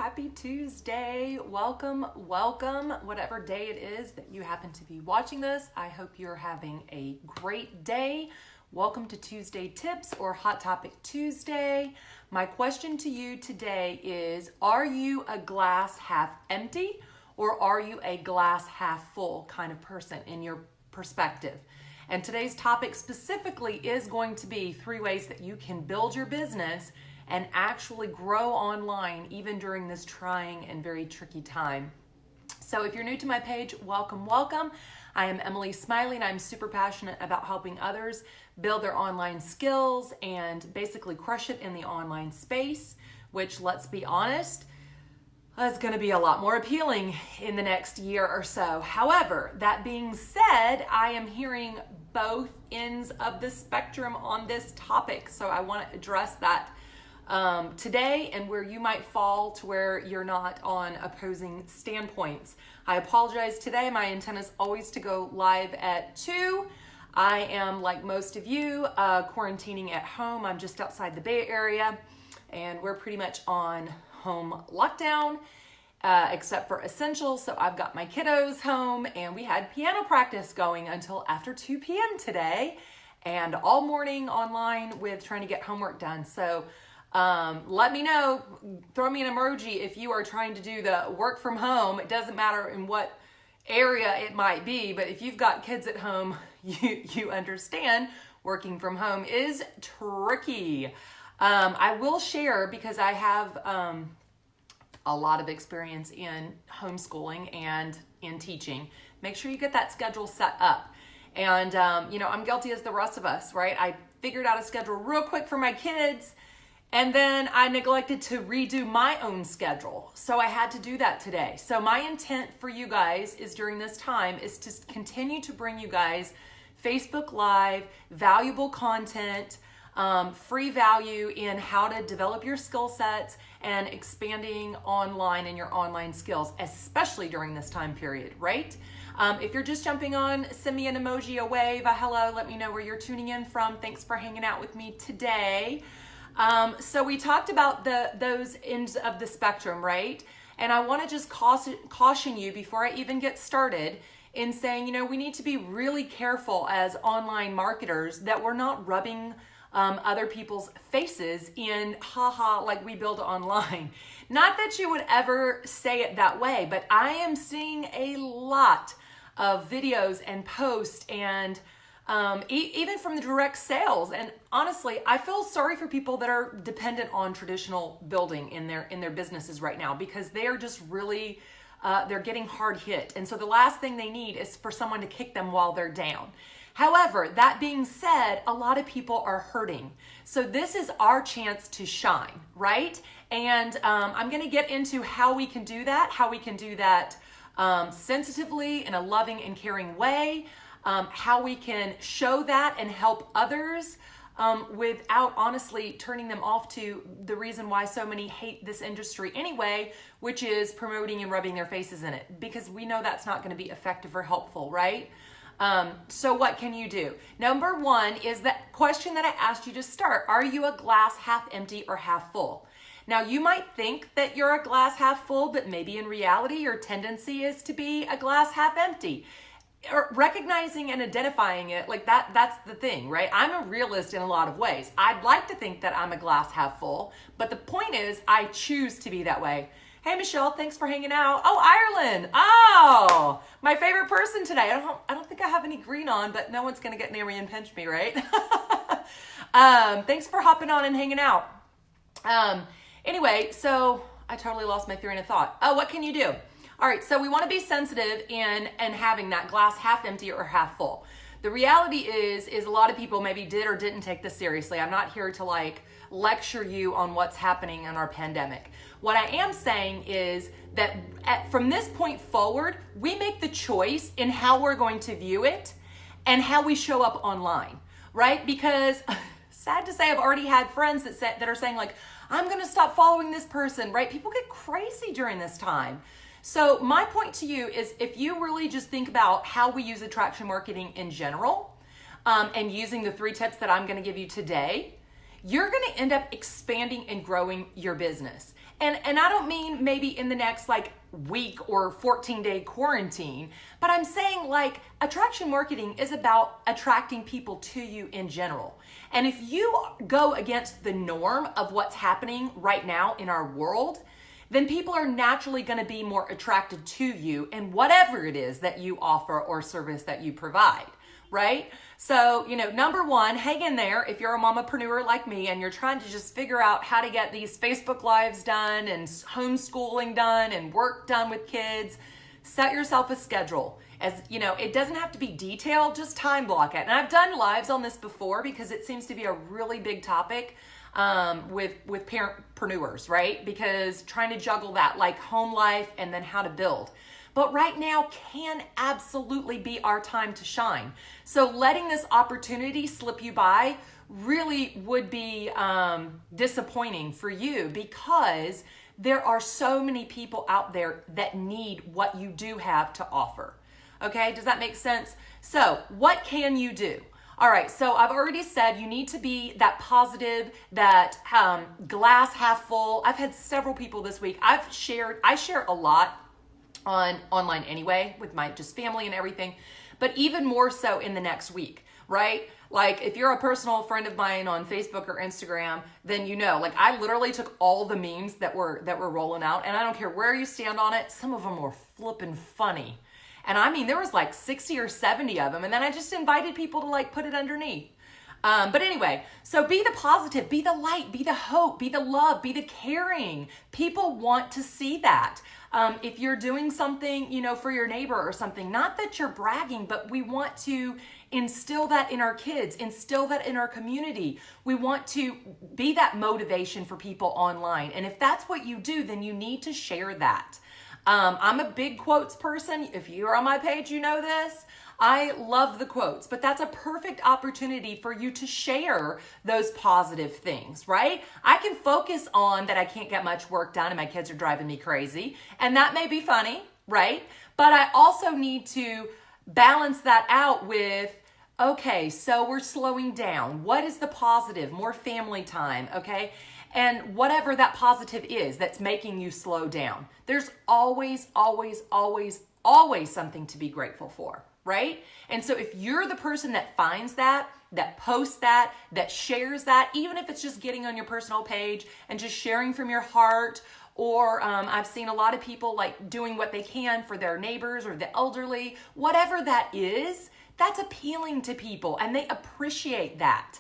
Happy Tuesday. Welcome, whatever day it is that you happen to be watching this. I hope you're having a great day. Welcome to Tuesday Tips or Hot Topic Tuesday. My question to you today is, are you a glass half empty or are you a glass half full kind of person in your perspective? And today's topic specifically is going to be 3 ways that you can build your business and actually grow online even during this trying and very tricky time. So if you're new to my page, welcome. I am Emily Smiley and I'm super passionate about helping others build their online skills and basically crush it in the online space, which, let's be honest, is going to be a lot more appealing in the next year or so. However, that being said, I am hearing both ends of the spectrum on this topic, so I want to address that today and where you might fall to where you're not on opposing standpoints. I apologize today. My intent is always to go live at 2. I am, like most of you, quarantining at home. I'm just outside the Bay Area and we're pretty much on home lockdown except for essentials. So I've got my kiddos home and we had piano practice going until after 2 p.m. today and all morning online with trying to get homework done. So let me know, throw me an emoji if you are trying to do the work from home. It doesn't matter in what area it might be, but if you've got kids at home, you understand working from home is tricky. I will share, because I have a lot of experience in homeschooling and in teaching. Make sure you get that schedule set up. And, I'm guilty as the rest of us, right? I figured out a schedule real quick for my kids, and then I neglected to redo my own schedule. So I had to do that today. So my intent for you guys is during this time is to continue to bring you guys Facebook Live, valuable content, free value in how to develop your skill sets and expanding online in your online skills, especially during this time period, right? If you're just jumping on, send me an emoji, a wave, a hello, let me know where you're tuning in from. Thanks for hanging out with me today. So we talked about those ends of the spectrum, right? And I want to just caution you before I even get started in saying, we need to be really careful as online marketers that we're not rubbing other people's faces in like we build online. Not that you would ever say it that way, but I am seeing a lot of videos and posts and even from the direct sales. And honestly, I feel sorry for people that are dependent on traditional building in their businesses right now, because they are just really, they're getting hard hit. And so the last thing they need is for someone to kick them while they're down. However, that being said, a lot of people are hurting. So this is our chance to shine, right? And I'm going to get into how we can do that, sensitively in a loving and caring way. How we can show that and help others without honestly turning them off to the reason why so many hate this industry anyway, which is promoting and rubbing their faces in it, because we know that's not going to be effective or helpful, right? So what can you do? Number 1 is that question that I asked you to start. Are you a glass half empty or half full? Now, you might think that you're a glass half full, but maybe in reality, your tendency is to be a glass half empty. Or recognizing and identifying it, like that's the thing, right? I'm a realist in a lot of ways. I'd like to think that I'm a glass half full, but the point is I choose to be that way. Hey, Michelle, thanks for hanging out. Oh, Ireland. Oh, my favorite person today. I don't think I have any green on, but no one's going to get near me and pinch me, right? Thanks for hopping on and hanging out. Anyway, so I totally lost my train of thought. Oh, what can you do? All right, so we want to be sensitive in having that glass half empty or half full. The reality is a lot of people maybe did or didn't take this seriously. I'm not here to lecture you on what's happening in our pandemic. What I am saying is that from this point forward, we make the choice in how we're going to view it and how we show up online, right? Because sad to say, I've already had friends that are saying I'm going to stop following this person, right? People get crazy during this time. So my point to you is, if you really just think about how we use attraction marketing in general, and using the 3 tips that I'm going to give you today, you're going to end up expanding and growing your business. And I don't mean maybe in the next like week or 14-day quarantine, but I'm saying like attraction marketing is about attracting people to you in general. And if you go against the norm of what's happening right now in our world, then people are naturally going to be more attracted to you and whatever it is that you offer or service that you provide, right? So, number one, hang in there if you're a mamapreneur like me and you're trying to just figure out how to get these Facebook Lives done and homeschooling done and work done with kids. Set yourself a schedule. As it doesn't have to be detailed, just time block it. And I've done lives on this before because it seems to be a really big topic with parentpreneurs, right? Because trying to juggle that like home life and then how to build. But right now can absolutely be our time to shine. So letting this opportunity slip you by really would be disappointing for you because there are so many people out there that need what you do have to offer. Okay, does that make sense? So what can you do? All right, so I've already said you need to be that positive, that glass half full. I've had several people this week. I share a lot on online anyway with my just family and everything, but even more so in the next week, right? Like if you're a personal friend of mine on Facebook or Instagram, then like I literally took all the memes that were rolling out, and I don't care where you stand on it, some of them were flippin' funny. And I mean, there was like 60 or 70 of them, and then I just invited people to like put it underneath. But anyway, so be the positive, be the light, be the hope, be the love, be the caring. People want to see that. If you're doing something, for your neighbor or something, not that you're bragging, but we want to instill that in our kids, instill that in our community. We want to be that motivation for people online. And if that's what you do, then you need to share that. I'm a big quotes person. If you're on my page, you know this. I love the quotes, but that's a perfect opportunity for you to share those positive things, right? I can focus on that I can't get much work done and my kids are driving me crazy, and that may be funny, right? But I also need to balance that out with, okay, so we're slowing down. What is the positive? More family time, okay? And whatever that positive is that's making you slow down, there's always, always, always, always something to be grateful for, right? And so if you're the person that finds that posts that shares that, even if it's just getting on your personal page and just sharing from your heart, or I've seen a lot of people like doing what they can for their neighbors or the elderly, whatever that is, that's appealing to people and they appreciate that.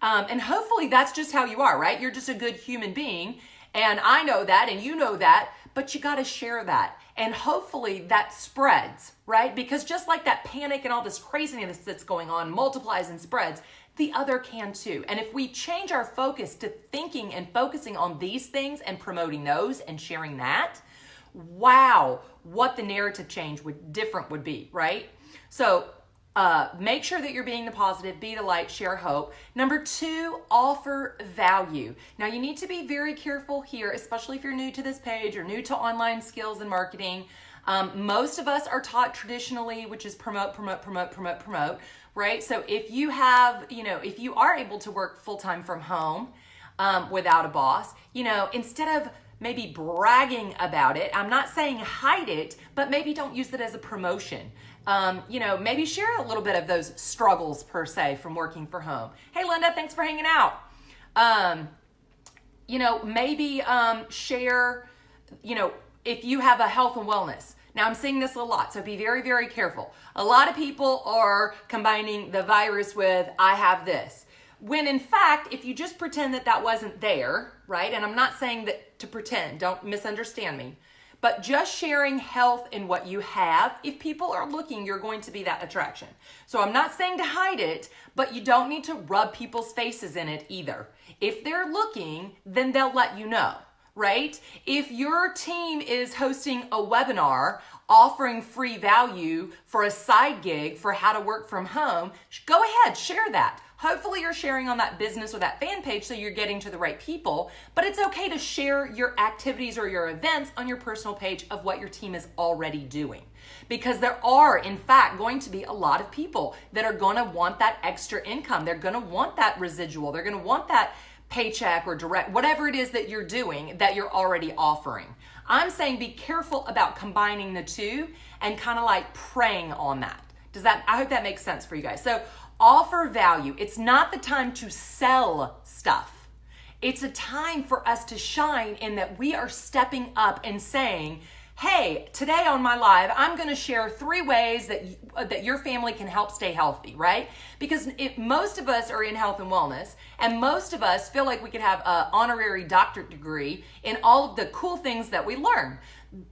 And hopefully that's just how you are, right? You're just a good human being. And I know that and you know that, but you got to share that. And hopefully that spreads, right? Because just like that panic and all this craziness that's going on multiplies and spreads, the other can too. And if we change our focus to thinking and focusing on these things and promoting those and sharing that, wow, what the narrative change would be, right? So make sure that you're being the positive, be the light, share hope. Number 2, offer value. Now you need to be very careful here, especially if you're new to this page or new to online skills and marketing. Most of us are taught traditionally, which is promote, right? So if you have, if you are able to work full-time from home without a boss, instead of maybe bragging about it, I'm not saying hide it, but maybe don't use it as a promotion. Maybe share a little bit of those struggles per se from working from home. Hey, Linda, thanks for hanging out. Maybe share, if you have a health and wellness. Now I'm seeing this a lot, so be very, very careful. A lot of people are combining the virus with I have this. When in fact, if you just pretend that wasn't there, right? And I'm not saying that to pretend, don't misunderstand me. But just sharing health and what you have, if people are looking, you're going to be that attraction. So I'm not saying to hide it, but you don't need to rub people's faces in it either. If they're looking, then they'll let you know, right? If your team is hosting a webinar offering free value for a side gig for how to work from home, go ahead, share that. Hopefully you're sharing on that business or that fan page so you're getting to the right people, but it's okay to share your activities or your events on your personal page of what your team is already doing. Because there are, in fact, going to be a lot of people that are going to want that extra income. They're going to want that residual. They're going to want that paycheck or direct, whatever it is that you're doing that you're already offering. I'm saying be careful about combining the two and kind of like preying on that. I hope that makes sense for you guys. So offer value. It's not the time to sell stuff. It's a time for us to shine in that we are stepping up and saying, hey, today on my live, I'm going to share 3 ways that your family can help stay healthy, right? Because most of us are in health and wellness, and most of us feel like we could have an honorary doctorate degree in all of the cool things that we learn.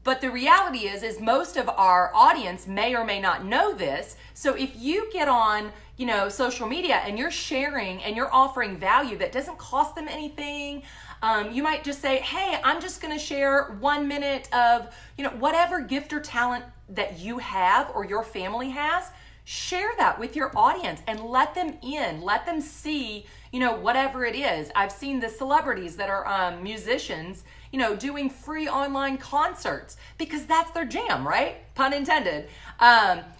But the reality is most of our audience may or may not know this. So if you get on, social media and you're sharing and you're offering value that doesn't cost them anything, you might just say, hey, I'm just going to share 1 minute of, whatever gift or talent that you have or your family has. Share that with your audience and let them in, let them see, whatever it is. I've seen the celebrities that are musicians, doing free online concerts because that's their jam, right? Pun intended.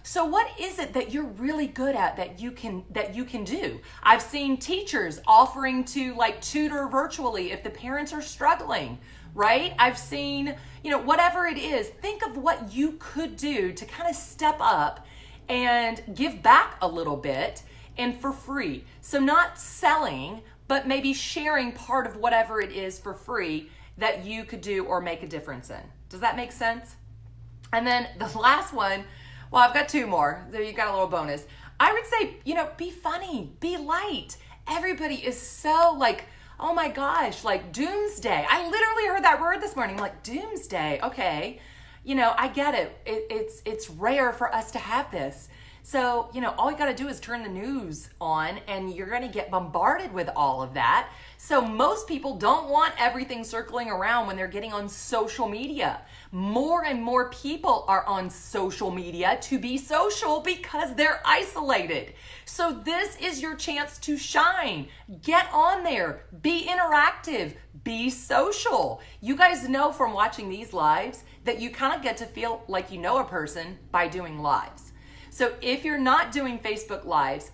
So what is it that you're really good at that you can do? I've seen teachers offering to like tutor virtually if the parents are struggling, right? I've seen, whatever it is, think of what you could do to kind of step up and give back a little bit and for free. So not selling, but maybe sharing part of whatever it is for free that you could do or make a difference in. Does that make sense? And then the last one, well, I've got 2 more. So you got a little bonus. I would say, be funny, be light. Everybody is so like, oh my gosh, like doomsday. I literally heard that word this morning. I'm like, doomsday. Okay. I get it. It's rare for us to have this. So, all you got to do is turn the news on and you're going to get bombarded with all of that. So most people don't want everything circling around when they're getting on social media. More and more people are on social media to be social because they're isolated. So this is your chance to shine. Get on there. Be interactive. Be social. You guys know from watching these lives that you kind of get to feel like you know a person by doing lives. So if you're not doing Facebook Lives,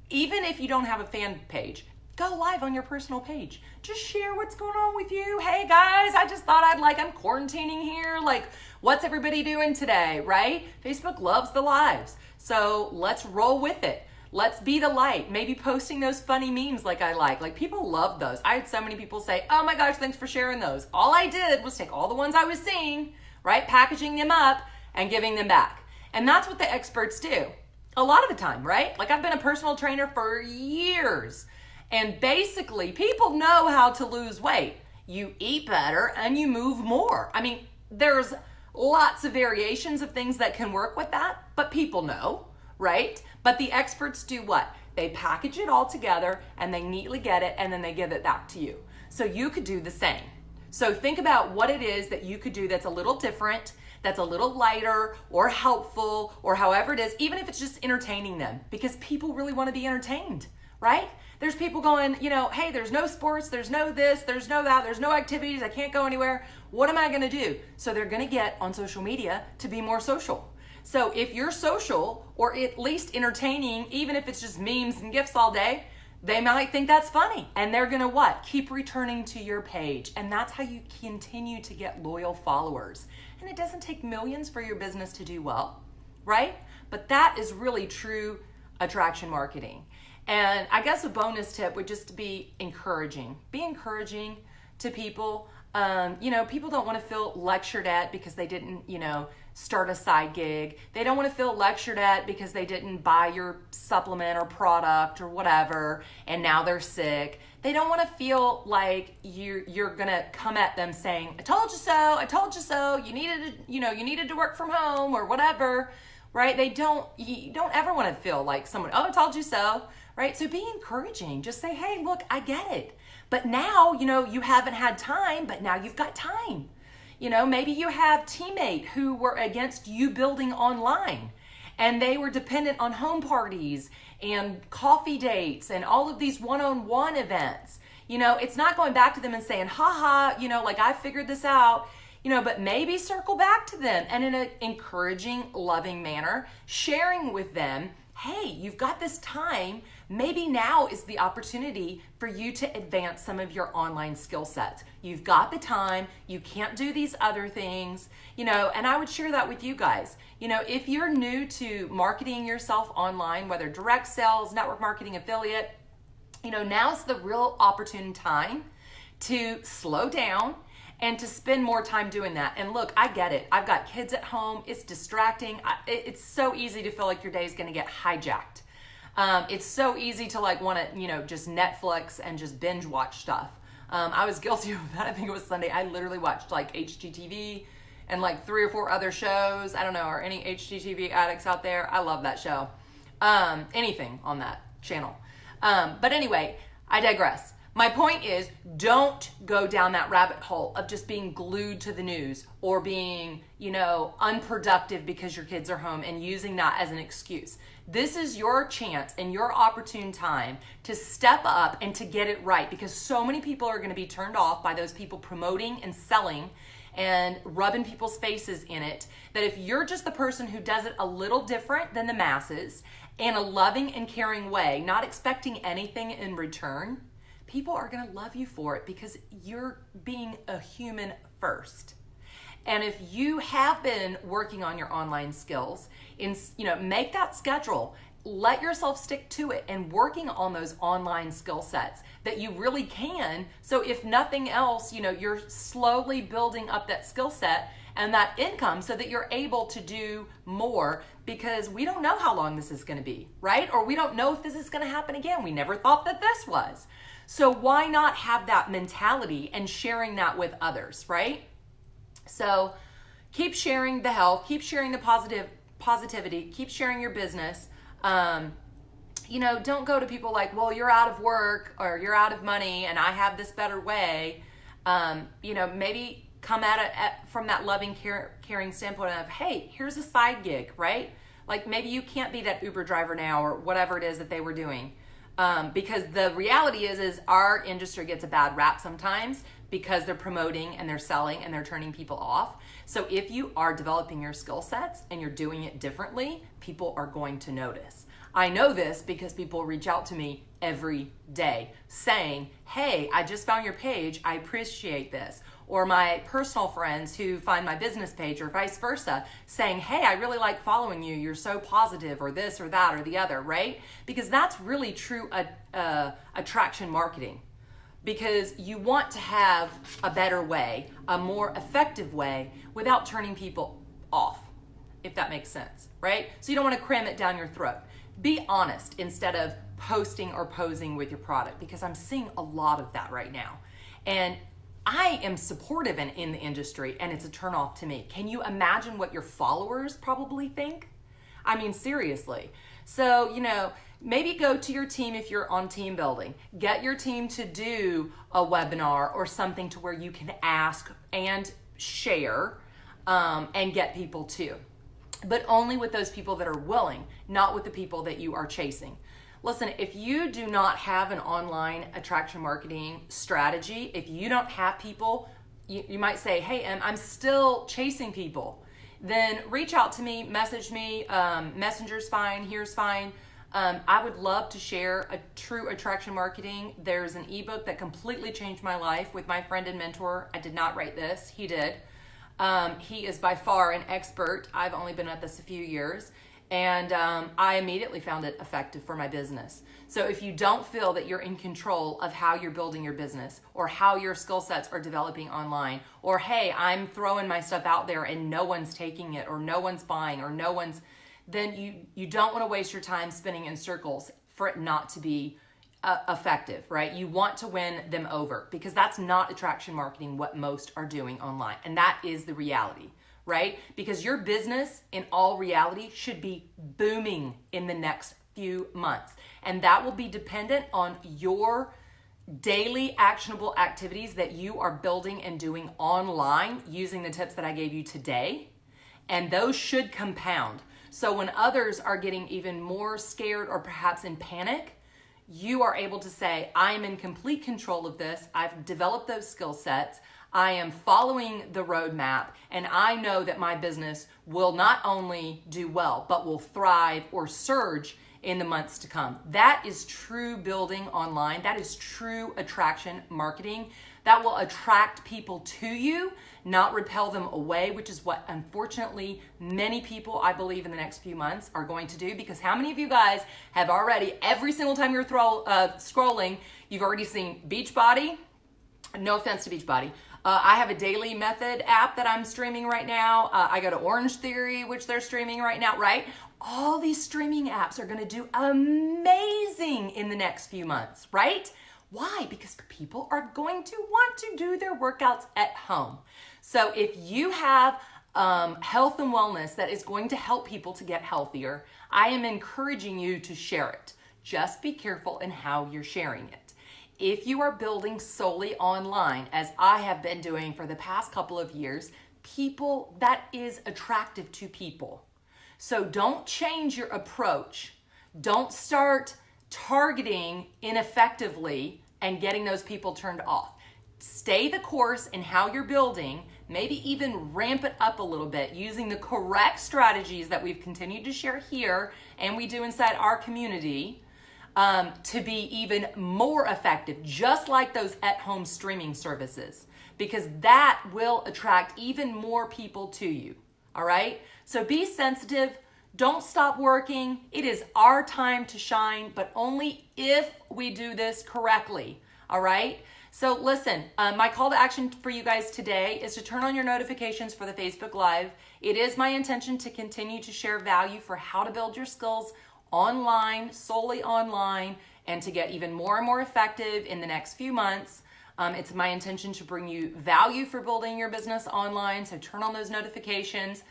even if you don't have a fan page, go live on your personal page. Just share what's going on with you. Hey guys, I just thought I'm quarantining here. Like, what's everybody doing today, right? Facebook loves the lives. So let's roll with it. Let's be the light. Maybe posting those funny memes like I like. Like people love those. I had so many people say, oh my gosh, thanks for sharing those. All I did was take all the ones I was seeing, right? Packaging them up and giving them back. And that's what the experts do a lot of the time, right? Like I've been a personal trainer for years. And basically, people know how to lose weight. You eat better and you move more. I mean, there's lots of variations of things that can work with that, but people know, right? But the experts do what? They package it all together and they neatly get it and then they give it back to you. So you could do the same. So think about what it is that you could do that's a little different, that's a little lighter or helpful or however it is, even if it's just entertaining them, because people really want to be entertained, right? There's people going, hey, there's no sports, there's no this, there's no that, there's no activities, I can't go anywhere. What am I going to do? So they're going to get on social media to be more social. So if you're social or at least entertaining, even if it's just memes and gifs all day, they might think that's funny and they're going to what? Keep returning to your page. And that's how you continue to get loyal followers. And it doesn't take millions for your business to do well, right? But that is really true attraction marketing. And I guess a bonus tip would just be encouraging. Be encouraging to people. People don't want to feel lectured at because they didn't, start a side gig. They don't want to feel lectured at because they didn't buy your supplement or product or whatever, and now they're sick. They don't want to feel like you're gonna come at them saying, "I told you so. I told you so. You needed to work from home or whatever." Right? You don't ever want to feel like someone, "Oh, I told you so." Right? So be encouraging. Just say, "Hey, look, I get it. But now, you haven't had time, but now you've got time." Maybe you have teammate who were against you building online and they were dependent on home parties and coffee dates and all of these one-on-one events. It's not going back to them and saying, like I figured this out, but maybe circle back to them and in an encouraging, loving manner, sharing with them, hey, you've got this time. Maybe now is the opportunity for you to advance some of your online skill sets. You've got the time. You can't do these other things, and I would share that with you guys. If you're new to marketing yourself online, whether direct sales, network marketing, affiliate, now's the real opportune time to slow down and to spend more time doing that. And look, I get it. I've got kids at home. It's distracting. It's so easy to feel like your day is going to get hijacked. It's so easy to want to, just Netflix and just binge watch stuff. I was guilty of that. I think it was Sunday. I literally watched HGTV and 3 or 4 other shows. I don't know, are any HGTV addicts out there? I love that show. Anything on that channel. But anyway, I digress. My point is, don't go down that rabbit hole of just being glued to the news or being, unproductive because your kids are home and using that as an excuse. This is your chance and your opportune time to step up and to get it right, because so many people are going to be turned off by those people promoting and selling and rubbing people's faces in it, that if you're just the person who does it a little different than the masses in a loving and caring way, not expecting anything in return, people are going to love you for it because you're being a human first. And if you have been working on your online skills, make that schedule. Let yourself stick to it and working on those online skill sets that you really can. So if nothing else, you're slowly building up that skill set and that income so that you're able to do more, because we don't know how long this is going to be, right? Or we don't know if this is going to happen again. We never thought that this was. So why not have that mentality and sharing that with others, right? So keep sharing the health, keep sharing the positivity, keep sharing your business. Don't go to people well, you're out of work or you're out of money and I have this better way. Maybe come at it from that loving, caring standpoint of, hey, here's a side gig, right? Maybe you can't be that Uber driver now or whatever it is that they were doing. Because the reality is our industry gets a bad rap sometimes because they're promoting and they're selling and they're turning people off. So if you are developing your skill sets and you're doing it differently, people are going to notice. I know this because people reach out to me every day saying, hey, I just found your page. I appreciate this. Or my personal friends who find my business page or vice versa saying, hey, I really like following you. You're so positive, or this or that or the other, right? Because that's really true attraction marketing. Because you want to have a better way, a more effective way without turning people off, if that makes sense, right? So you don't want to cram it down your throat. Be honest instead of posting or posing with your product, because I'm seeing a lot of that right now. And I am supportive in the industry, and it's a turnoff to me. Can you imagine what your followers probably think? I mean, seriously. So, maybe go to your team if you're on team building. Get your team to do a webinar or something to where you can ask and share and get people too. But only with those people that are willing, not with the people that you are chasing. Listen, if you do not have an online attraction marketing strategy, if you don't have people, you might say, hey, I'm still chasing people. Then reach out to me, message me, Messenger's fine, here's fine. I would love to share a true attraction marketing. There's an ebook that completely changed my life with my friend and mentor. I did not write this, he did. He is by far an expert. I've only been at this a few years. And I immediately found it effective for my business. So if you don't feel that you're in control of how you're building your business or how your skill sets are developing online, or hey, I'm throwing my stuff out there and no one's taking it or no one's buying or no one's, then you don't want to waste your time spinning in circles for it not to be effective, right? You want to win them over, because that's not attraction marketing what most are doing online. And that is the reality. Right? Because your business in all reality should be booming in the next few months. And that will be dependent on your daily actionable activities that you are building and doing online using the tips that I gave you today. And those should compound. So when others are getting even more scared or perhaps in panic, you are able to say, I am in complete control of this. I've developed those skill sets. I am following the roadmap, and I know that my business will not only do well, but will thrive or surge in the months to come. That is true building online. That is true attraction marketing. That will attract people to you, not repel them away, which is what unfortunately many people, I believe, in the next few months are going to do. Because how many of you guys have already, every single time you're scrolling, you've already seen Beachbody? No offense to Beachbody. I have a Daily Method app that I'm streaming right now. I go to Orange Theory, which they're streaming right now, right? All these streaming apps are going to do amazing in the next few months, right? Why? Because people are going to want to do their workouts at home. So if you have health and wellness that is going to help people to get healthier, I am encouraging you to share it. Just be careful in how you're sharing it. If you are building solely online, as I have been doing for the past couple of years, that is attractive to people. So don't change your approach. Don't start targeting ineffectively and getting those people turned off. Stay the course in how you're building, maybe even ramp it up a little bit using the correct strategies that we've continued to share here and we do inside our community. To be even more effective, just like those at-home streaming services, because that will attract even more people to you, all right? So be sensitive. Don't stop working. It is our time to shine, but only if we do this correctly, all right? So listen, my call to action for you guys today is to turn on your notifications for the Facebook Live. It is my intention to continue to share value for how to build your skills online, solely online, and to get even more and more effective in the next few months. It's my intention to bring you value for building your business online, so turn on those notifications.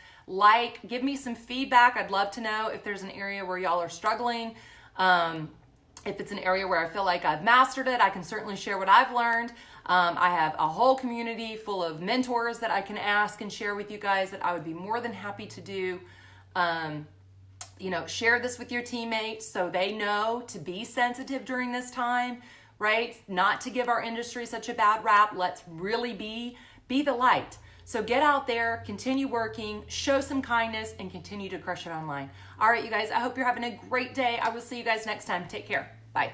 Give me some feedback. I'd love to know if there's an area where y'all are struggling. If it's an area where I feel like I've mastered it, I can certainly share what I've learned. I have a whole community full of mentors that I can ask and share with you guys that I would be more than happy to do. Share this with your teammates so they know to be sensitive during this time, right? Not to give our industry such a bad rap. Let's really be the light. So get out there, continue working, show some kindness, and continue to crush it online. All right, you guys, I hope you're having a great day. I will see you guys next time. Take care. Bye.